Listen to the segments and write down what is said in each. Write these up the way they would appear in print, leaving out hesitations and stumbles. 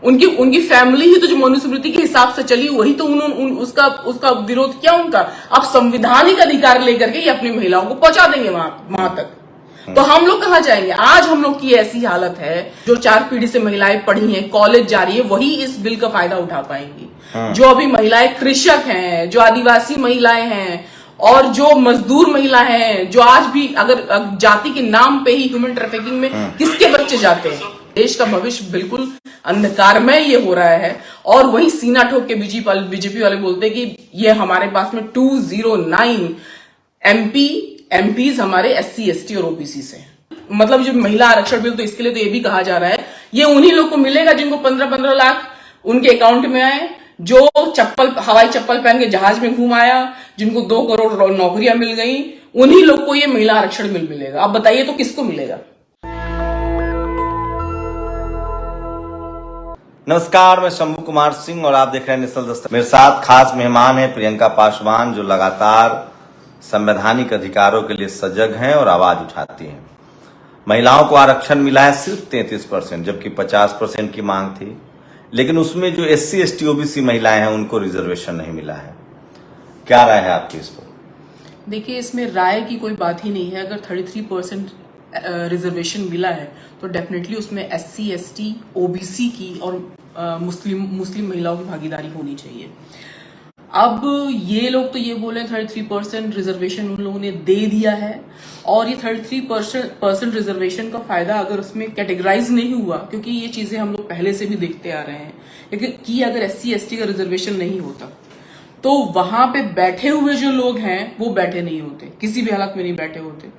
उनकी उनकी फैमिली ही तो जो मनुस्मृति के हिसाब से चली वही तो उसका विरोध किया उनका। अब संवैधानिक अधिकार लेकर के ये अपनी महिलाओं को पहुंचा देंगे वहां तक। तो हम लोग कहां जाएंगे? आज हम लोग की ऐसी हालत है, जो 4 पीढ़ी से महिलाएं पढ़ी हैं, कॉलेज जा रही है, वही इस बिल का फायदा उठा पाएंगी। जो अभी महिलाएं कृषक हैं, जो आदिवासी महिलाएं हैं और जो मजदूर महिला हैं, जो आज भी अगर जाति के नाम पे ही ह्यूमन ट्रैफिकिंग में किसके बच्चे जाते हैं, देश का भविष्य बिल्कुल अंधकारमय ये हो रहा है। और वही सीना ठोक के बीजेपी वाले बोलते हैं कि ये हमारे पास में 209 एमपीज हमारे SC ST और OBC से। मतलब जो महिला आरक्षण बिल, तो इसके लिए तो ये भी कहा जा रहा है ये उन्हीं लोग को मिलेगा जिनको 15-15 लाख उनके अकाउंट में आए, जो हवाई चप्पल पहन के जहाज में घूम आया, जिनको 2 करोड़ नौकरियां मिल गई, उन्हीं लोग को ये महिला आरक्षण मिलेगा। अब बताइए तो किसको मिलेगा? नमस्कार, मैं शंभू कुमार सिंह और आप देख रहे हैं नेशनल दस्तक। मेरे साथ खास मेहमान है प्रियंका पासवान, जो लगातार संवैधानिक अधिकारों के लिए सजग हैं और आवाज उठाती हैं। महिलाओं को आरक्षण मिला है सिर्फ 33%, जबकि 50% की मांग थी, लेकिन उसमें जो SC ST OBC महिलाएं हैं उनको रिजर्वेशन नहीं मिला है। क्या राय है आपकी इस पर? देखिए, इसमें राय की कोई बात ही नहीं है। अगर 33% रिजर्वेशन मिला है तो डेफिनेटली उसमें SC ST OBC की और मुस्लिम महिलाओं की भागीदारी होनी चाहिए। अब ये लोग तो ये बोले 33% रिजर्वेशन उन लोगों ने दे दिया है, और ये 33% रिजर्वेशन का फायदा अगर उसमें कैटेगराइज नहीं हुआ, क्योंकि ये चीजें हम लोग पहले से भी देखते आ रहे हैं, लेकिन कि अगर SC ST का रिजर्वेशन नहीं होता तो वहां पे बैठे हुए जो लोग हैं वो बैठे नहीं होते, किसी भी हालत में नहीं बैठे होते।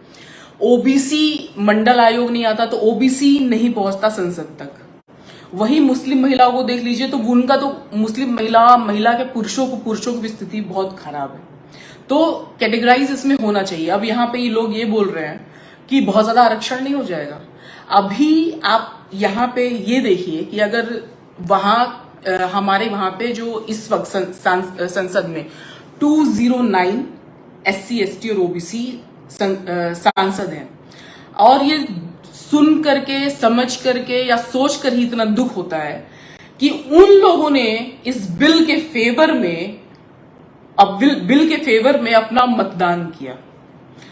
OBC मंडल आयोग नहीं आता तो OBC नहीं पहुंचता संसद तक। वही मुस्लिम महिलाओं को देख लीजिए तो उनका तो मुस्लिम महिला के पुरुषों की स्थिति बहुत खराब है। तो कैटेगराइज इसमें होना चाहिए। अब यहाँ पे ये लोग ये बोल रहे हैं कि बहुत ज्यादा आरक्षण नहीं हो जाएगा। अभी आप यहाँ पे ये देखिए कि अगर हमारे वहां पे जो इस वक्त संसद में 209 SC ST और OBC सांसद हैं, और ये सुन करके, समझ करके या सोच कर ही इतना दुख होता है कि उन लोगों ने इस बिल के फेवर में अपना मतदान किया।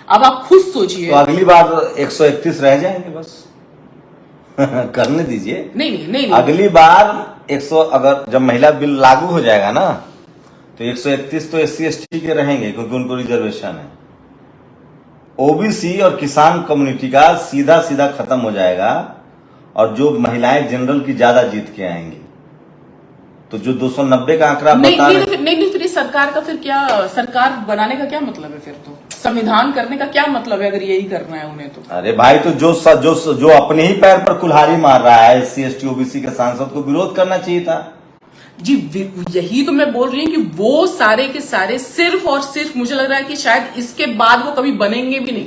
अब आप खुद सोचिए, तो अगली बार 131 रह जाएंगे बस। करने दीजिए। नहीं, अगली बार 100, अगर जब महिला बिल लागू हो जाएगा ना तो 131 तो SC ST के रहेंगे, क्योंकि उनको रिजर्वेशन है। OBC और किसान कम्युनिटी का सीधा खत्म हो जाएगा, और जो महिलाएं जनरल की ज्यादा जीत के आएंगी। तो जो 290 का आंकड़ा बता रहे नहीं, फिर सरकार का फिर क्या, सरकार बनाने का क्या मतलब है? फिर तो संविधान करने का क्या मतलब है अगर यही करना है उन्हें? तो अरे भाई, तो जो अपने ही पैर पर कुल्हाड़ी मार रहा है SC ST OBC के सांसद को विरोध करना चाहिए था जी। यही तो मैं बोल रही हूँ कि वो सारे के सारे सिर्फ और सिर्फ, मुझे लग रहा है कि शायद इसके बाद वो कभी बनेंगे भी नहीं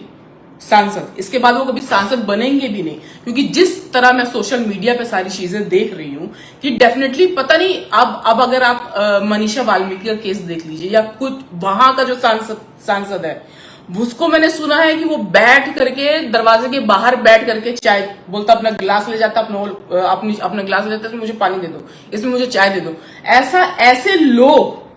सांसद, इसके बाद वो कभी सांसद बनेंगे भी नहीं, क्योंकि जिस तरह मैं सोशल मीडिया पे सारी चीजें देख रही हूँ कि डेफिनेटली पता नहीं। अब अगर आप मनीषा वाल्मीकि का केस देख लीजिए, या कुछ वहां का जो सांसद है, उसको मैंने सुना है कि वो बैठ करके दरवाजे के बाहर बैठ करके चाय बोलता, अपना गिलास ले जाता, अपना गिलास ले जाता, तो मुझे पानी दे दो, इसमें मुझे चाय दे दो।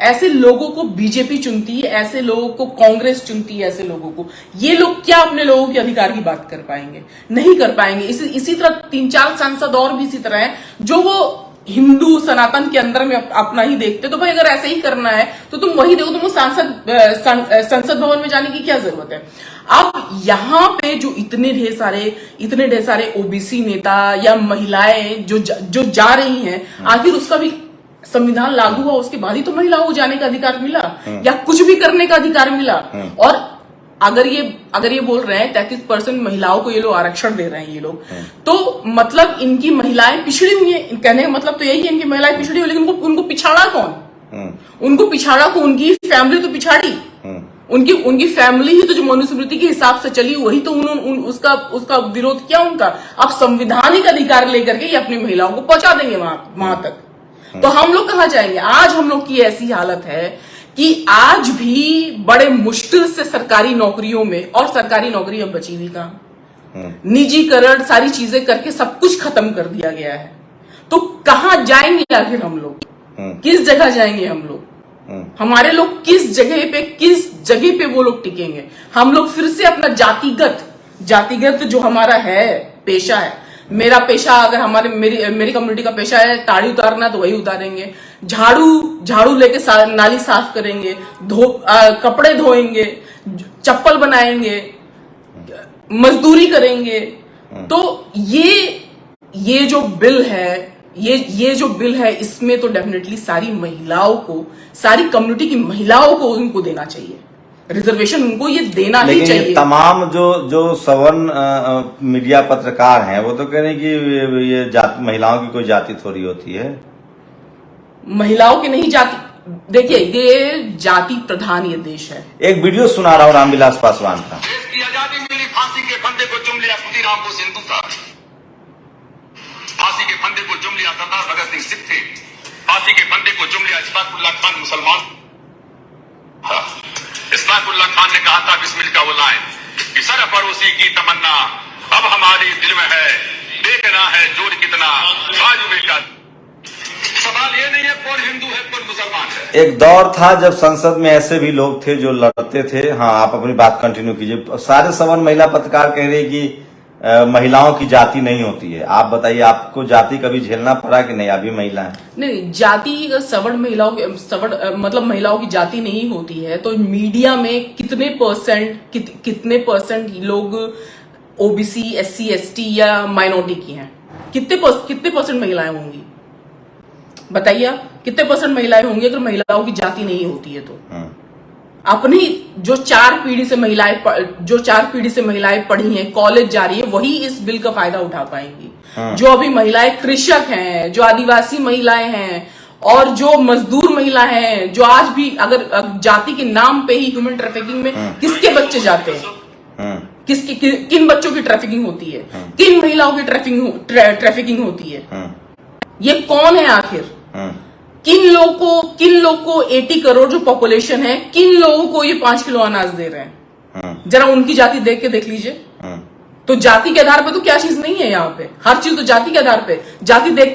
ऐसे लोगों को बीजेपी चुनती है, ऐसे लोगों को कांग्रेस चुनती है, ऐसे लोगों को ये लोग क्या अपने लोगों के अधिकार की बात कर पाएंगे? नहीं कर पाएंगे। इसी तरह 3-4 सांसद और भी इसी तरह है, जो वो हिंदू सनातन के अंदर में अपना ही देखते। तो भाई अगर ऐसे ही करना है तो तुम वही देखो, तुमको संसद भवन में जाने की क्या जरूरत है? अब यहाँ पे जो इतने ढेर सारे OBC नेता या महिलाएं जो जा रही हैं, आखिर उसका भी संविधान लागू हुआ उसके बाद ही तो महिलाओं को जाने का अधिकार मिला, या कुछ भी करने का अधिकार मिला। और अगर ये बोल रहे हैं 33% महिलाओं को ये लोग आरक्षण दे रहे हैं ये लोग, तो मतलब इनकी महिलाएं पिछड़ी हुई हैं। कहने का मतलब तो यही है इनकी महिलाएं पिछड़ी हुई, लेकिन उनको पिछाड़ा कौन? उनको पिछाड़ा को उनकी फैमिली तो पिछाड़ी। उनकी फैमिली ही तो जो मनुस्मृति के हिसाब से चली वही तो उसका विरोध किया उनका। अब संवैधानिक अधिकार लेकर के ये अपनी महिलाओं को पहुंचा देंगे वहां तक। तो हम लोग कहां जाएंगे? आज हम लोग की ऐसी हालत है कि आज भी बड़े मुश्किल से सरकारी नौकरियों में, और सरकारी नौकरी अब बची हुई कहां, निजीकरण सारी चीजें करके सब कुछ खत्म कर दिया गया है। तो कहां जाएंगे आखिर हम लोग? किस जगह जाएंगे हम लोग? हमारे लोग किस जगह पे वो लोग टिकेंगे? हम लोग फिर से अपना जातिगत जो हमारा है पेशा है, मेरा पेशा अगर मेरी कम्युनिटी का पेशा है ताड़ी उतारना, तो वही उतारेंगे। झाड़ू लेके नाली साफ करेंगे, कपड़े धोएंगे, चप्पल बनाएंगे, मजदूरी करेंगे। तो ये जो बिल है, ये जो बिल है, इसमें तो डेफिनेटली सारी महिलाओं को, सारी कम्युनिटी की महिलाओं को उनको देना चाहिए रिजर्वेशन, उनको ये देना ही चाहिए। लेकिन तमाम जो सवर्ण मीडिया पत्रकार हैं वो तो कह रहे हैं कि ये महिलाओं की कोई जाति थोड़ी होती है। महिलाओं की नहीं जाति, देखिए ये जाति प्रधान ये देश है। एक वीडियो सुना रहा हूं रामविलास पासवान का। देश की आजादी मिली, फांसी के फंदे को चुम लिया खुदीराम बोस हिंदू था, फांसी के फंदे को चुम लिया सरदार भगत सिंह सिख थे, फांसी के फंदे को चुम लिया इशफाकुल्लाह खान मुसलमान। इशफाकुल्लाह खान ने कहा था बिस्मिल का वो लाइन कि सरफरोशी की तमन्ना अब हमारे दिल में है, देखना है जोर कितना बाजुए का। सवाल ये नहीं है कौन हिंदू है कौन मुसलमान है। एक दौर था जब संसद में ऐसे भी लोग थे जो लड़ते थे। हाँ, आप अपनी बात कंटिन्यू कीजिए। सारे सवर्ण महिला पत्रकार कह रहे कि महिलाओं की जाति नहीं होती है। आप बताइए, आपको जाति कभी झेलना पड़ा कि नहीं? अभी महिला है नहीं, जाति सवर्ण महिलाओं की मतलब महिलाओं की जाति नहीं होती है। तो मीडिया में कितने परसेंट लोग ओबीसी, एससी, एसटी या माइनॉरिटी की हैं? कितने परसेंट महिलाएं होंगी बताइए आप? कितने परसेंट महिलाएं होंगी अगर महिलाओं की जाति नहीं होती है? तो अपनी जो चार पीढ़ी से महिलाएं पढ़ी हैं, कॉलेज जा रही है, वही इस बिल का फायदा उठा पाएंगी। जो अभी महिलाएं कृषक हैं, जो आदिवासी महिलाएं हैं और जो मजदूर महिला हैं, जो आज भी अगर जाति के नाम पे ही ह्यूमन ट्रैफिकिंग में किसके बच्चे जाते हैं, किन बच्चों की ट्रैफिकिंग होती है, किन महिलाओं की ट्रैफिकिंग होती है, ये कौन है आखिर? किन लोग को 80 करोड़ जो पॉपुलेशन है, किन लोगों को ये 5 किलो अनाज दे रहे हैं? जरा उनकी जाति देख लीजिए। तो जाति के आधार पे तो क्या चीज नहीं है यहाँ पे? हर चीज तो जाति के आधार पे। जाति देख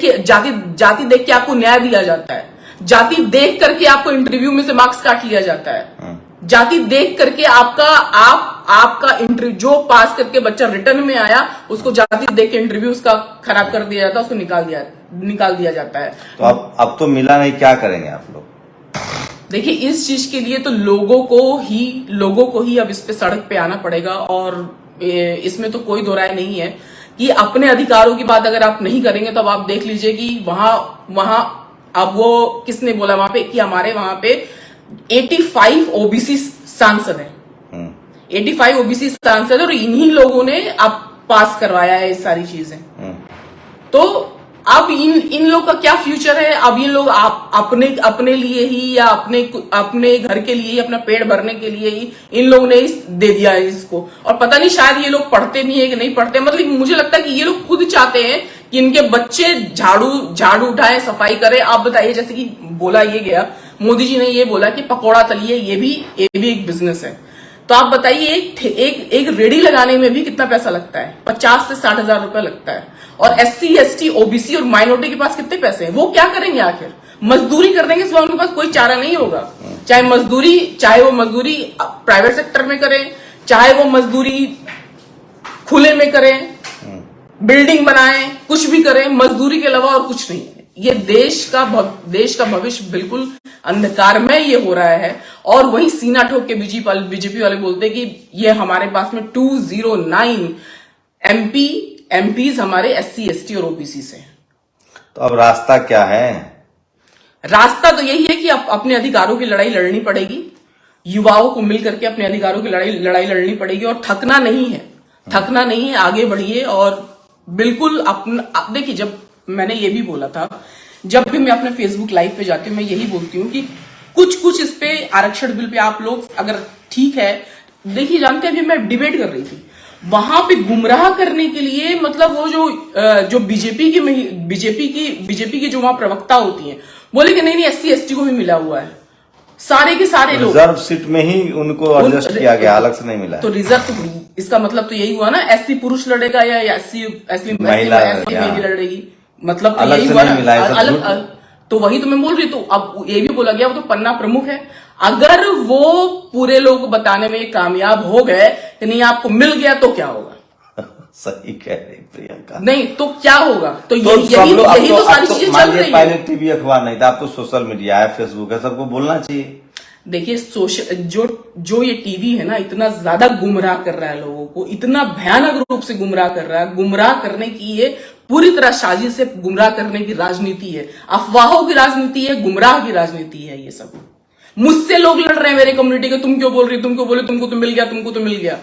के आपको न्याय दिया जाता है, जाति देख करके आपको इंटरव्यू में से मार्क्स काट लिया जाता है, जाति देख करके आपका इंटरव्यू जो पास करके बच्चा रिटर्न में आया उसको जाति देख के इंटरव्यू उसका खराब कर दिया जाता है, उसको निकाल दिया जाता है। तो अब तो मिला नहीं, क्या करेंगे आप लोग? देखिए, इस चीज के लिए तो लोगों को ही अब इस पे सड़क पे आना पड़ेगा। और इसमें तो कोई दो राय नहीं है कि अपने अधिकारों की बात अगर आप नहीं करेंगे तो अब आप देख लीजिए कि वहां अब वो किसने बोला वहां पे कि हमारे वहां पे 85 ओबीसी सांसद हैं, 85 ओबीसी सांसद, और इन्हीं लोगों ने अब पास करवाया है ये सारी चीजें। तो अब इन लोग का क्या फ्यूचर है? अब ये लोग अपने लिए ही या अपने घर के लिए ही, अपना पेट भरने के लिए ही इन लोगों ने दे दिया है इसको। और पता नहीं शायद ये लोग पढ़ते भी है कि नहीं पढ़ते, मतलब मुझे लगता है कि ये लोग खुद चाहते हैं कि इनके बच्चे झाड़ू उठाए, सफाई करे। आप बताइए, जैसे कि बोला ये गया, मोदी जी ने ये बोला कि पकौड़ा तलिए, ये भी एक बिजनेस है। तो आप बताइए एक रेडी लगाने में भी कितना पैसा लगता है? 50 से 60 हजार रुपए लगता है। और एससी, एसटी, ओबीसी और माइनॉरिटी के पास कितने पैसे हैं? वो क्या करेंगे आखिर? मजदूरी करने के सिवा उनके पास कोई चारा नहीं होगा। चाहे वो मजदूरी प्राइवेट सेक्टर में करें, चाहे वो मजदूरी खुले में करें, बिल्डिंग बनाएं, कुछ भी करें, मजदूरी के अलावा और कुछ नहीं है। ये देश का भविष्य बिल्कुल अंधकारमय ये हो रहा है। और वही सीना ठोक के बीजेपी वाले बोलते हैं कि ये हमारे पास में 209 एमपीज हमारे एससी, एसटी और ओबीसी से। तो अब रास्ता क्या है? रास्ता तो यही है कि अपने अधिकारों की लड़ाई लड़नी पड़ेगी, युवाओं को मिलकर के अपने अधिकारों की लड़ाई लड़नी पड़ेगी। और थकना नहीं है, आगे बढ़िए। और बिल्कुल देखिए, जब मैंने ये भी बोला था, जब भी मैं अपने फेसबुक लाइव पे जाती हूँ मैं यही बोलती हूँ कि कुछ इस पे आरक्षण बिल पे आप लोग अगर ठीक है, देखिए जानते हैं, अभी मैं डिबेट कर रही थी, वहां पे गुमराह करने के लिए, मतलब वो जो बीजेपी की जो वहां प्रवक्ता होती हैं, बोले कि नहीं एससी, एसटी को भी मिला हुआ है, सारे के सारे लोग रिजर्व सीट में ही उनको एडजस्ट किया गया, अलग से नहीं मिला। तो रिजर्व, इसका मतलब तो यही हुआ ना, एससी पुरुष लड़ेगा या एससी महिला लड़ेगी। मतलब तो अलग यही से हुआ नहीं ना, मिला है, सब अलग झूठ। तो वही तो मैं बोल रही, तो अब ये भी बोला गया वो तो पन्ना प्रमुख है। अगर वो पूरे लोग बताने में कामयाब हो गए कि नहीं आपको मिल गया तो क्या होगा? सही कह रही प्रियंका। नहीं तो क्या होगा? तो तो यही सब लोग यही तो सारी चीजें चल रही पहले है। टीवी अखबार नहीं था, अब तो सोशल मीडिया है, फेसबुक है, सबको बोलना चाहिए। देखिए सोशल जो ये टीवी है ना, इतना ज्यादा गुमराह कर रहा है लोगों को, इतना भयानक रूप से गुमराह कर रहा है। गुमराह करने की ये पूरी तरह साजिश से गुमराह करने की राजनीति है, अफवाहों की राजनीति है, गुमराह की राजनीति है ये सब। मुझसे लोग लड़ रहे हैं मेरे कम्युनिटी के, तुम क्यों बोल रही, तुम क्यों बोले, तुमको तो मिल गया, तुमको तो मिल गया।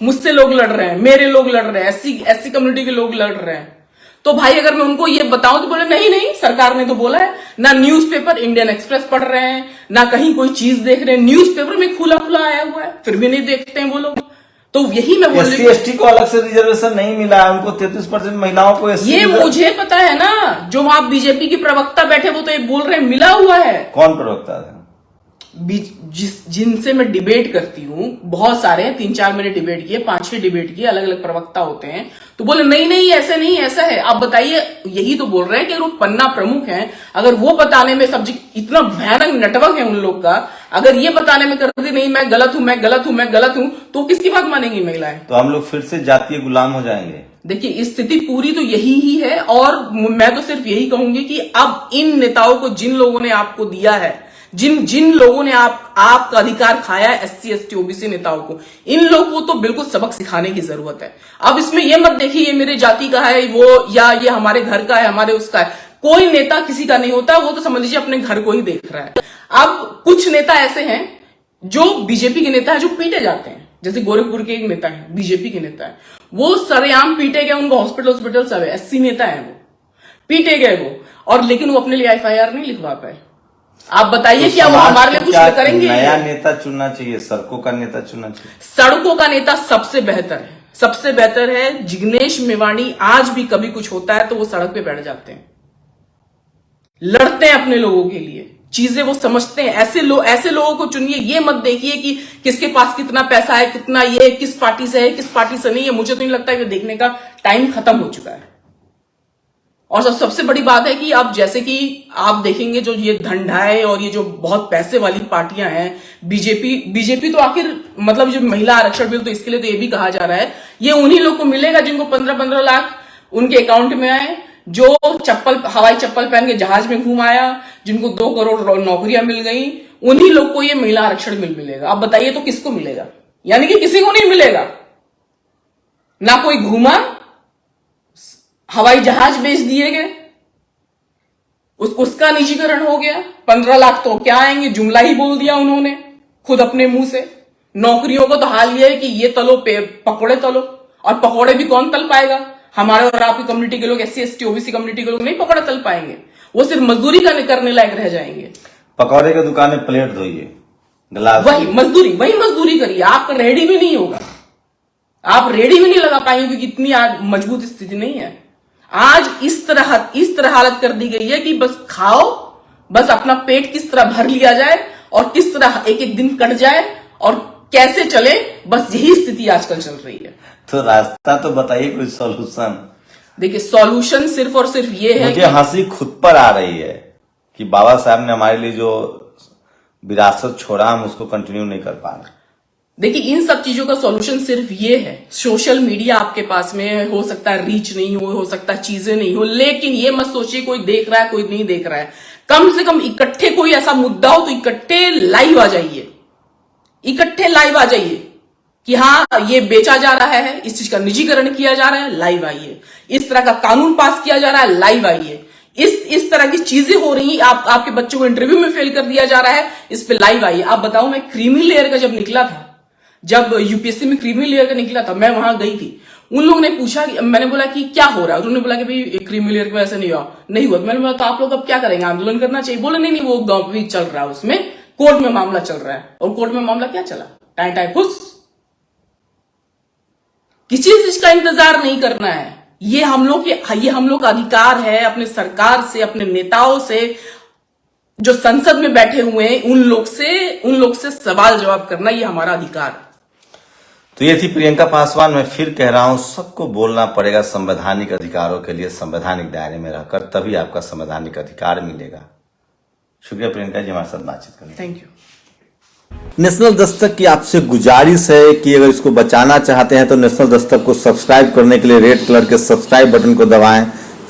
मुझसे लोग लड़ रहे हैं, मेरे लोग लड़ रहे हैं, एससी कम्युनिटी के लोग लड़ रहे हैं। तो भाई अगर मैं उनको ये बताऊं तो बोले नहीं नहीं सरकार ने तो बोला है। ना न्यूज़पेपर इंडियन एक्सप्रेस पढ़ रहे हैं, ना कहीं कोई चीज देख रहे हैं, न्यूज़पेपर में खुला खुला आया हुआ है, फिर भी नहीं देखते हैं वो लोग। तो यही मैं बोल रही हूँ, SC ST को अलग से रिजर्वेशन नहीं मिला है, उनको 33% महिलाओं को SC ये मुझे पता है ना। जो वहां बीजेपी के प्रवक्ता बैठे वो तो ये बोल रहे हैं मिला हुआ है। कौन प्रवक्ता था? जिनसे मैं डिबेट करती हूँ, बहुत सारे हैं, 3-4 मैंने डिबेट किए, 5-6 डिबेट किए, अलग अलग प्रवक्ता होते हैं। तो बोले नहीं नहीं ऐसे नहीं, ऐसा है। आप बताइए, यही तो बोल रहे हैं कि अगर वो पन्ना प्रमुख हैं, अगर वो बताने में सब्जेक्ट इतना भयानक नेटवर्क है उन लोग का, अगर ये बताने में कर दी नहीं मैं गलत हूं, मैं गलत हूं, मैं गलत हूं, तो किसकी बात मानेंगी महिलाएं? तो हम लोग फिर से जातीय गुलाम हो जाएंगे। देखिए स्थिति पूरी तो यही ही है। और मैं तो सिर्फ यही कहूंगी कि अब इन नेताओं को, जिन लोगों ने आपको दिया है, जिन लोगों ने आपका अधिकार खाया है, SC ST OBC नेताओं को, इन लोगों को तो बिल्कुल सबक सिखाने की जरूरत है। अब इसमें यह मत देखिए ये मेरे जाति का है वो, या ये हमारे घर का है, हमारे उसका है। कोई नेता किसी का नहीं होता, वो तो समझ लीजिए अपने घर को ही देख रहा है। अब कुछ नेता ऐसे हैं जो बीजेपी के नेता है, जो पीटे जाते हैं। जैसे गोरखपुर के एक नेता है, बीजेपी के नेता है, वो सरेआम पीटे गए, उनको हॉस्पिटल सब है, SC नेता है, वो पीटे गए वो, और लेकिन वो अपने लिए FIR नहीं लिखवा पाए। आप बताइए तो क्या वो हमारे लिए कुछ करेंगे? नया नेता चुनना चाहिए, सड़कों का नेता चुनना चाहिए। सड़कों का नेता सबसे बेहतर है, सबसे बेहतर है। जिग्नेश मेवाणी आज भी कभी कुछ होता है तो वो सड़क पे बैठ जाते हैं, लड़ते हैं अपने लोगों के लिए, चीजें वो समझते हैं। ऐसे लोगों को चुनिए। ये मत देखिए कि किसके पास कितना पैसा है, कितना ये, किस पार्टी से है, किस पार्टी से नहीं है। मुझे तो नहीं लगता कि देखने का टाइम खत्म हो चुका है। और सबसे बड़ी बात है कि अब जैसे कि आप देखेंगे जो ये धंधाए और ये जो बहुत पैसे वाली पार्टियां हैं, बीजेपी तो आखिर मतलब जो महिला आरक्षण बिल, तो इसके लिए तो ये भी कहा जा रहा है ये उन्हीं लोग को मिलेगा जिनको 15-15 लाख उनके अकाउंट में आए, जो हवाई चप्पल पहन के जहाज में घूम आया, जिनको 2 करोड़ नौकरियां मिल गई, उन्हीं लोग को ये महिला आरक्षण बिल मिलेगा। अब बताइए तो किसको मिलेगा? यानी कि किसी को नहीं मिलेगा। ना कोई घूमा, हवाई जहाज बेच दिए गए, उसका निजीकरण हो गया। 15 लाख तो क्या आएंगे, जुमला ही बोल दिया उन्होंने खुद अपने मुंह से। नौकरियों को तो हाल ये है कि ये तलो पकौड़े तलो, और पकौड़े भी कौन तल पाएगा? हमारे और आपकी कम्युनिटी के लोग, SC ST OBC कम्युनिटी के लोग नहीं पकौड़े तल पाएंगे, वो सिर्फ मजदूरी करने लायक रह जाएंगे। पकौड़े की दुकान में प्लेट धोइए, गिलास, वही मजदूरी करिए, आपका रेडी भी नहीं होगा, आप रेडी भी नहीं लगा पाएंगे, क्योंकि इतनी मजबूत स्थिति नहीं है। आज इस तरह हालत कर दी गई है कि बस खाओ, बस अपना पेट किस तरह भर लिया जाए और किस तरह एक एक दिन कट जाए और कैसे चले, बस यही स्थिति आजकल चल रही है। तो रास्ता तो बताइए, कोई सॉल्यूशन। देखिए सॉल्यूशन सिर्फ और सिर्फ ये है मुझे हंसी खुद पर आ रही है कि बाबा साहब ने हमारे लिए जो विरासत छोड़ा, हम उसको कंटिन्यू नहीं कर पा रहे। देखिए इन सब चीजों का सॉल्यूशन सिर्फ ये है, सोशल मीडिया आपके पास में हो सकता है रीच नहीं हो सकता है चीजें नहीं हो, लेकिन ये मत सोचिए कोई देख रहा है कोई नहीं देख रहा है। कम से कम इकट्ठे कोई ऐसा मुद्दा हो तो इकट्ठे लाइव आ जाइए, कि हाँ ये बेचा जा रहा है, इस चीज का निजीकरण किया जा रहा है, लाइव आइए। इस तरह का कानून पास किया जा रहा है, लाइव आइए। इस तरह की चीजें हो रही, आपके बच्चों को इंटरव्यू में फेल कर दिया जा रहा है, इस पे लाइव आइए। आप बताओ, मैं क्रीमी लेयर का जब निकला था, जब यूपीएससी में क्रीमी लेयर का निकला था, मैं वहां गई थी, उन लोगों ने पूछा, मैंने बोला कि क्या हो रहा है, उन्होंने बोला कि भाई क्रीमी लेयर की वजह से नहीं हुआ। तो मैंने बोला तो आप लोग अब क्या करेंगे, आंदोलन करना चाहिए? बोले नहीं वो गांव भी चल रहा है, उसमें कोर्ट में मामला चल रहा है। और कोर्ट में मामला क्या चला? टाई फुस। किसी चीज का इंतजार नहीं करना है। ये हम लोग का अधिकार है, अपने सरकार से, अपने नेताओं से, जो संसद में बैठे हुए हैं, उन लोग से सवाल जवाब करना, ये हमारा अधिकार है। तो ये थी प्रियंका पासवान। मैं फिर कह रहा हूं, सबको बोलना पड़ेगा संवैधानिक अधिकारों के लिए, संवैधानिक दायरे में रहकर, तभी आपका संवैधानिक अधिकार मिलेगा। शुक्रिया प्रियंका जी हमारे साथ बातचीत करने। Thank you. नेशनल दस्तक की आपसे गुजारिश है कि अगर इसको बचाना चाहते हैं तो नेशनल दस्तक को सब्सक्राइब करने के लिए रेड कलर के सब्सक्राइब बटन को दबाएं,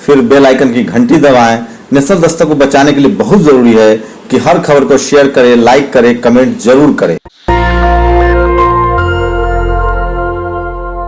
फिर बेल आइकन की घंटी दबाएं। नेशनल दस्तक को बचाने के लिए बहुत जरूरी है कि हर खबर को शेयर करें, लाइक करें, कमेंट जरूर करें।